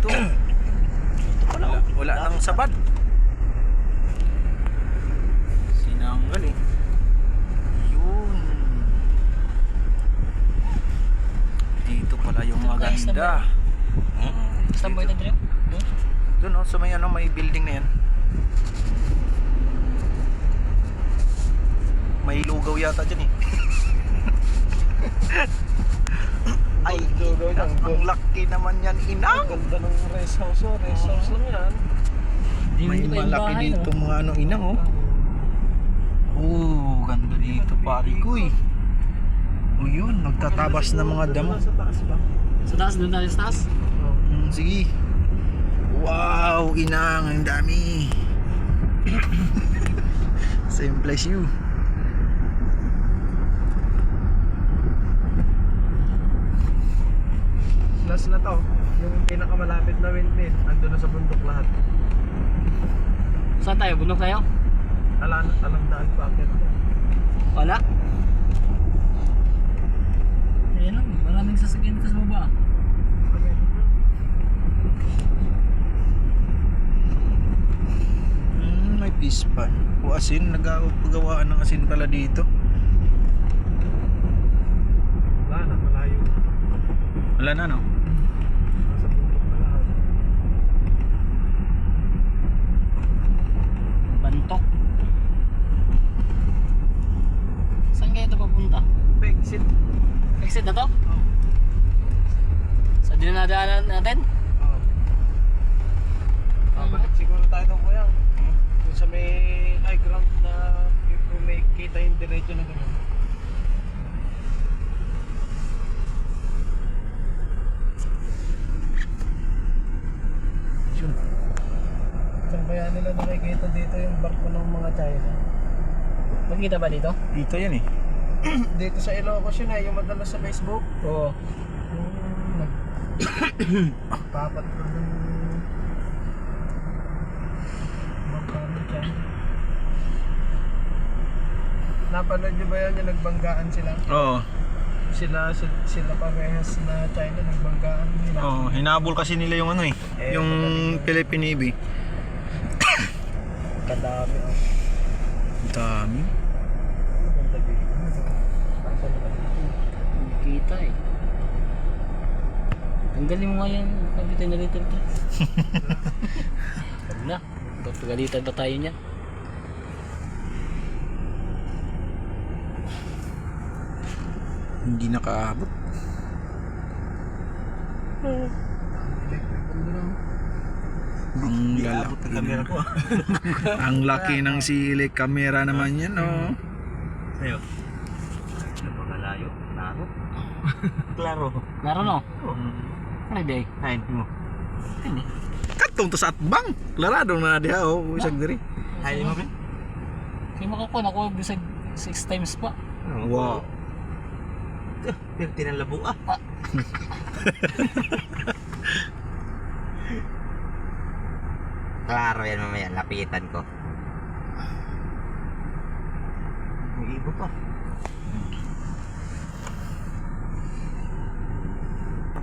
dito. Wala nang sabad. Sinanggal eh. Yun. Dito pala yung maganda. Saan ba ito dito? Doon oh, sa may ano, may building na yan. May lugaw yata dyan eh. Ay, ang laki naman yan, inang. Ganda ng rest house, oh. Rest house lang yan. May malaki dito mga ano, inang oh. Oh, ganda dito pari ko eh. Oh yun, nagtatabas na mga damo. Sa taas ba? Sa taas, doon tayo sa taas. Sige. Wow, inang, ang dami. Same place you. Last na to. Yung pinakamalapit na windmill. Ando na sa bundok lahat. Saan tayo? Bundok tayo? Alam daan pa akit. Wala. Ayan lang, maraming sasakyan dito sa baba. May pispan. O asin, nagagawaan ng asin pala dito. Wala na, malayo. Wala na no? Nasa bundok na lahat. Bantok. Saan kaya ito papunta? Exit. Exit na to? Sa dinadaanan natin? Balik siguro tayo doon kuya. Kung sa may high ground na kung may kita yung diretso na gano'n. Yun. Saan kaya nila nakikita dito yung barko ng mga China? Magkita ba dito? Dito yan eh. Dito sa Ilocos yun yung madalas sa Facebook. Oo. Papat ko ng barko ng China. Napanood nyo ba yan yung nagbanggaan sila? Oo. Sila parehas na China nagbanggaan nila. Oh, hinabol kasi nila yung ano eh. Yung Philippine Navy. Kadami. Dami. Magkita eh. Tanggalin mo nga yan. Pagkita na rito. Huwag na. Pagalitan ba tayo niya? Hindi nakaabot. Ang lalaki ng ang laki ng sili camera naman yan oh. Sa'yo. Napakalayo. Klaro. Klaro. Laro no? Ano day? Hain mo. Katong to sa atbang. Klarado na diha oh, isag diri. Hain mo ba? Kaya makakuha ako bisag 6 times pa. Wow. Pero tinalabo ah. Klaro yan mamaya, lapitan ko. May iba pa.